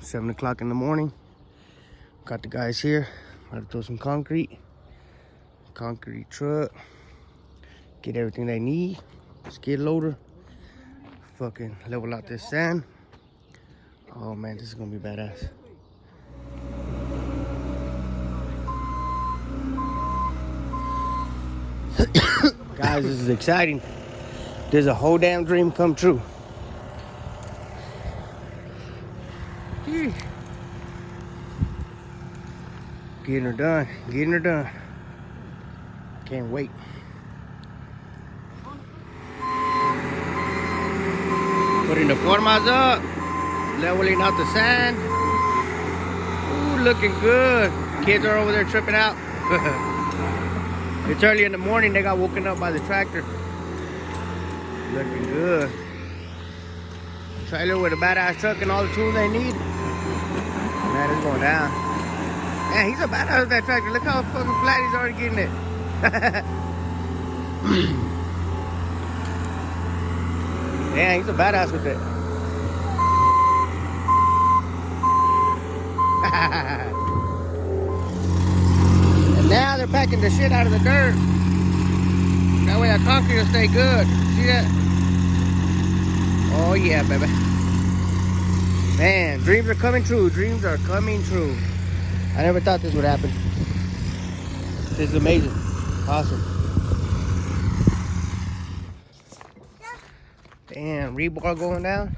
7 o'clock in the morning. Got the guys here. About to throw some concrete truck, get everything they need, skid loader, fucking level out this sand. Oh man, this is gonna be badass. Guys, this is exciting. There's a whole damn dream come true. Getting her done. Can't wait. Putting the formas up, leveling out the sand. Ooh, looking good. Kids are over there tripping out. It's early in the morning, they got woken up by the tractor. Looking good. Trailer with a badass truck and all the tools they need. Man, it's going down. Man, he's a badass with that tractor. Look how fucking flat he's already getting it. Yeah, he's a badass with it. And now they're packing the shit out of the dirt. That way that concrete will stay good. See that? Oh yeah, baby. Man, dreams are coming true. Dreams are coming true. I never thought this would happen. This is amazing. Awesome. Damn, rebar going down.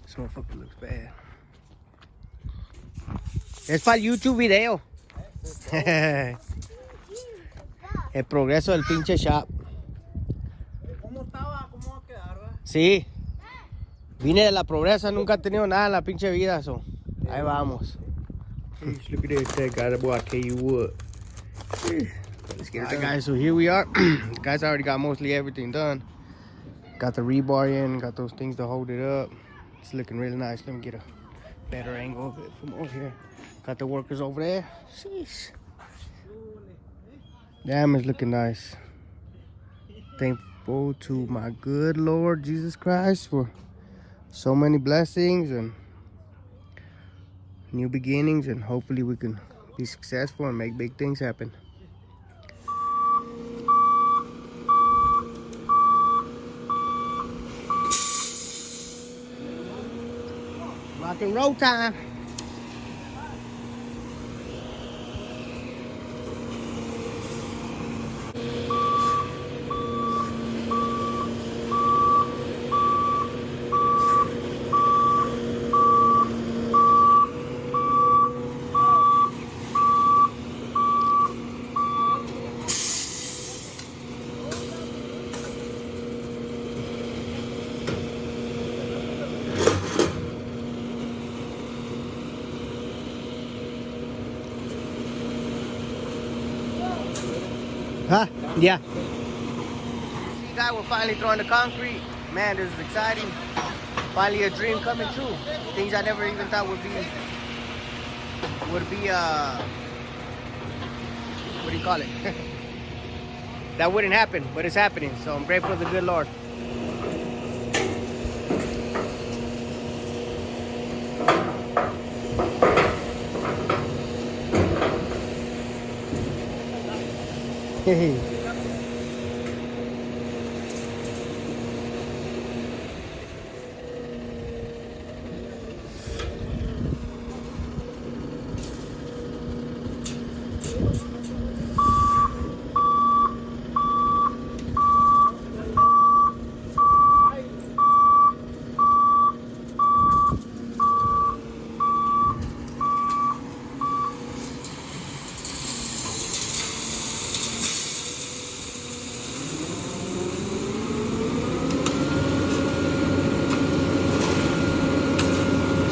This motherfucker looks bad. Es para el YouTube video. El progreso del pinche shop. ¿Cómo estaba? ¿Cómo va a quedar, verdad? Sí. Vine de la pobreza, nunca he tenido nada en la pinche vida, so. Ahí vamos. Look at this, that guy, boy, I tell you what. Let's get it done. Guys, so here we are. The guys already got mostly everything done. Got the rebar in, got those things to hold it up. It's looking really nice. Let me get a better angle of it from over here. Got the workers over there. Sheesh. Damn, it's looking nice. Thankful to my good Lord Jesus Christ for so many blessings and new beginnings, and hopefully we can be successful and make big things happen. Rock and roll time. Huh? Yeah. See, guys, we're finally throwing the concrete. Man, this is exciting. Finally a dream coming true. Things I never even thought would be what do you call it? That wouldn't happen, but it's happening. So I'm grateful to the good Lord. Hey.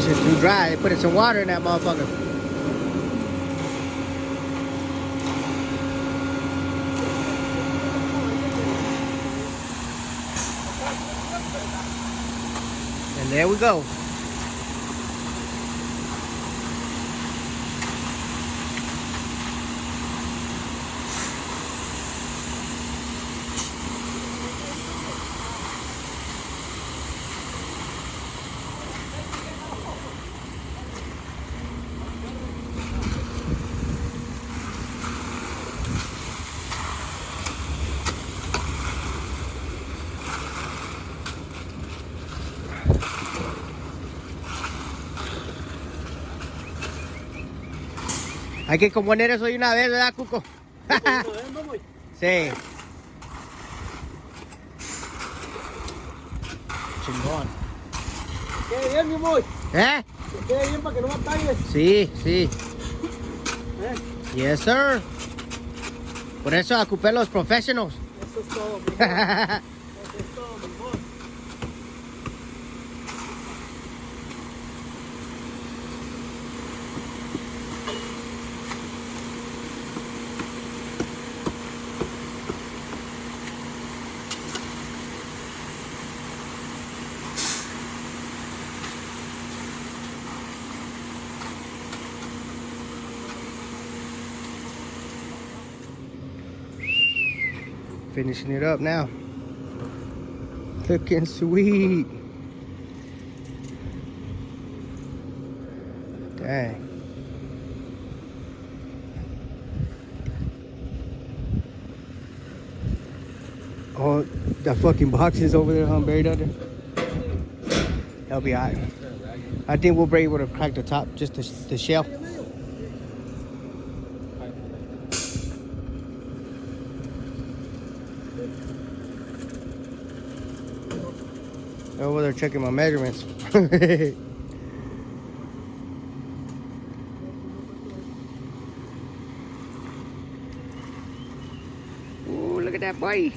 Shit's too dry. They put some water in that motherfucker. And there we go. Hay que componer eso de una vez, ¿verdad, Cuco? Sí. Chingón. Quede bien, mi boy. ¿Eh? Que quede bien para que no batalles. Sí, sí. Yes, sir. Por eso ocupé los professionals. Eso es todo, mi boy. Eso es todo, mi boy. Finishing it up now. Looking sweet. Dang. Oh, the fucking boxes over there, huh, buried under? That'll be alright. I think we'll be able to crack the top, just the shell. They're over there checking my measurements. Ooh, look at that boy.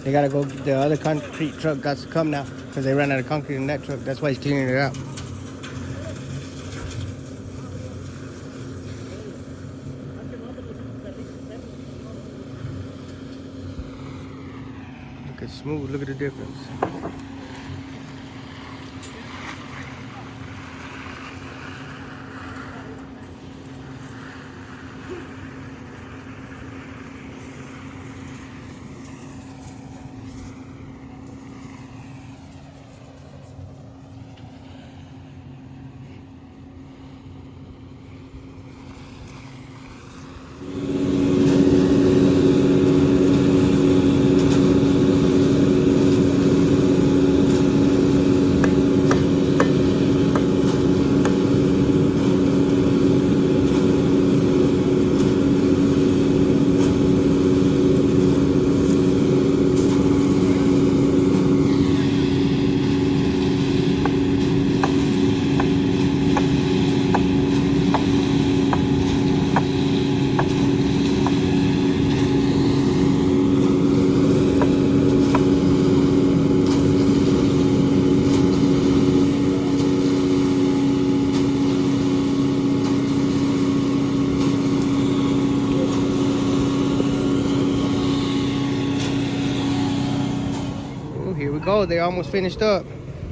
They gotta go, the other concrete truck got to come now because they ran out of concrete in that truck. That's why he's cleaning it out. Look at smooth, look at the difference. Here we go, they're almost finished up.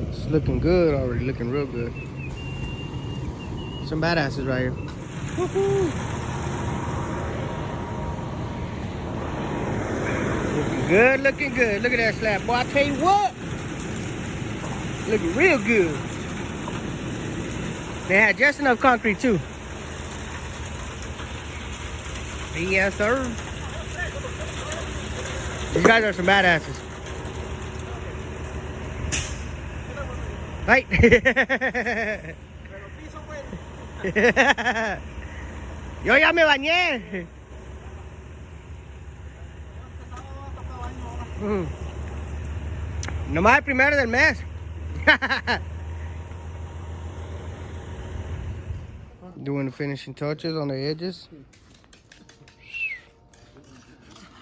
It's looking good already, looking real good. Some badasses right here. Woohoo! Looking good, looking good. Look at that slab. Boy, I tell you what. Looking real good. They had just enough concrete too. Yes, sir. These guys are some badasses. Right. Yo ya me bañé. Nomás el primero del mes. Doing the finishing touches on the edges.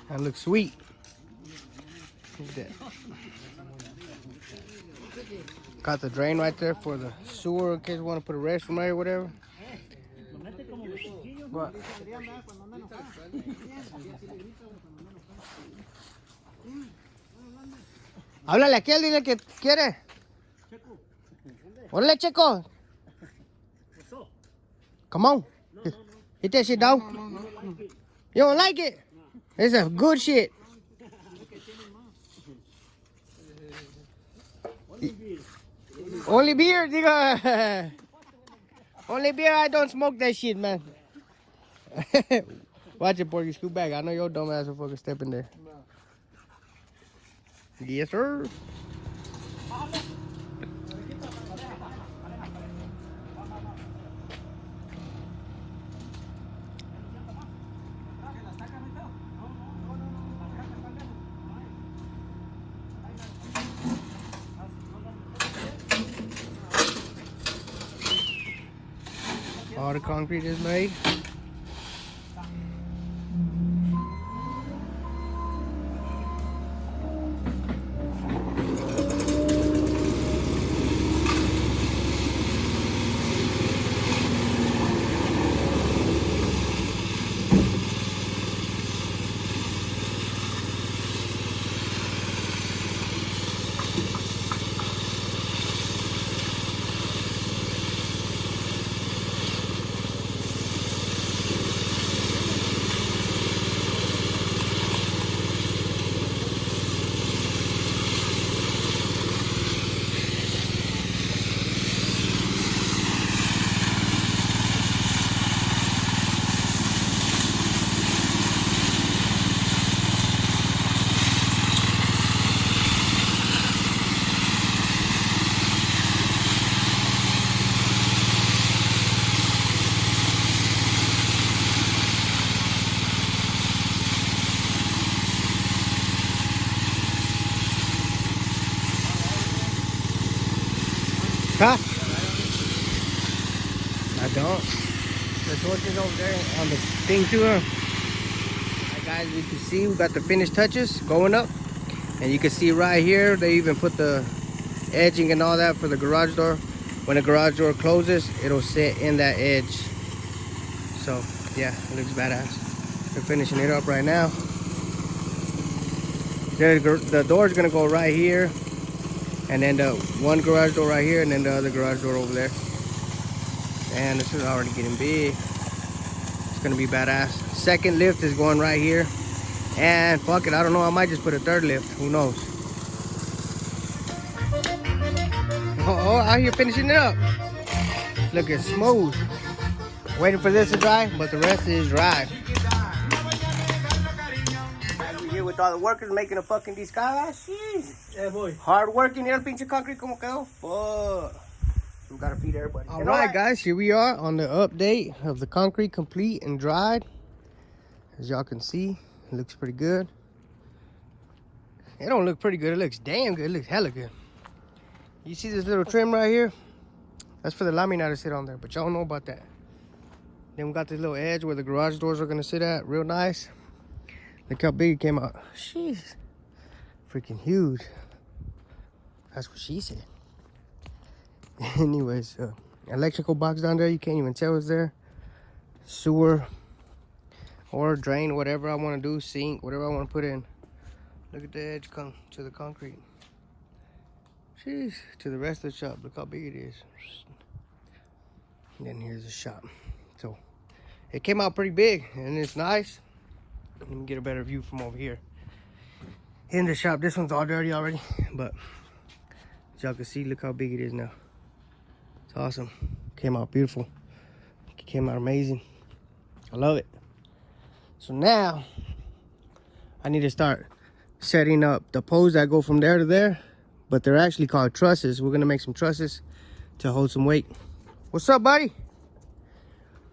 That looks sweet. Look at that. Got the drain right there for the sewer in case you want to put a restroom right or whatever. What? Háblale aquí, dile que quiere. Órale, Checo. Come on. Hit that shit, dog. You don't like it? It's a good shit. Only beer, nigga. Only beer. I don't smoke that shit, man. Watch it, Porky. Scoot back. I know your dumb ass will fucking step in there. Yes, sir. All the concrete is made. Huh? I don't. The torch is over there on the thing too. Alright guys, you can see we got the finished touches going up. And you can see right here, they even put the edging and all that for the garage door. When the garage door closes, it'll sit in that edge. So yeah, it looks badass. They're finishing it up right now. The door is gonna go right here. And then the one garage door right here, and then the other garage door over there. And this is already getting big. It's gonna be badass. Second lift is going right here. And fuck it, I don't know, I might just put a third lift. Who knows? Oh, out here finishing it up. Looking smooth. Waiting for this to dry, but the rest is dry. Here with all the workers making a fucking discada. Jeez. Yeah, boy. Hard working. El pinche concrete como quedó. Fuck. We gotta feed everybody. Alright guys, here we are on the update of the concrete complete and dried. As y'all can see, it looks pretty good. It don't look pretty good, it looks damn good. It looks hella good. You see this little trim right here? That's for the lamina to sit on there, but y'all don't know about that. Then we got this little edge where the garage doors are gonna sit at, real nice. Look how big it came out. Jeez. Freaking huge. That's what she said. Anyways, electrical box down there, you can't even tell it's there. Sewer or drain, whatever I want to do, sink, whatever I want to put in. Look at the edge come to the concrete. Jeez, to the rest of the shop. Look how big it is. And then here's the shop. So it came out pretty big and it's nice. Let me get a better view from over here. In the shop, this one's all dirty already, but as y'all can see, look how big it is now. It's awesome. Came out beautiful. Came out amazing. I love it. So now I need to start setting up the poles that go from there to there, but they're actually called trusses. We're gonna make some trusses to hold some weight. What's up, buddy?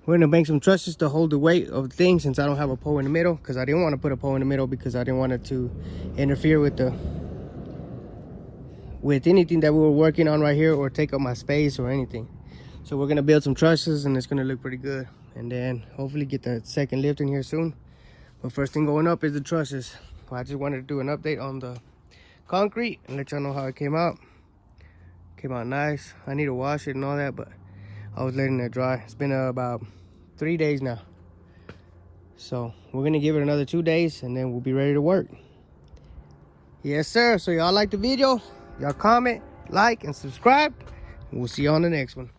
We're gonna make some trusses to hold the weight of things, since I don't have a pole in the middle, because I didn't want to put a pole in the middle because I didn't want it to interfere with anything that we were working on right here or take up my space or anything. So we're gonna build some trusses and it's gonna look pretty good, and then hopefully get the second lift in here soon. But first thing going up is the trusses. Well, I just wanted to do an update on the concrete and let y'all know how it came out. Came out nice. I need to wash it and all that, but I was letting it dry. It's been about 3 days now. So we're gonna give it another 2 days and then we'll be ready to work. Yes, sir. So y'all like the video? Y'all comment, like, and subscribe. And we'll see you on the next one.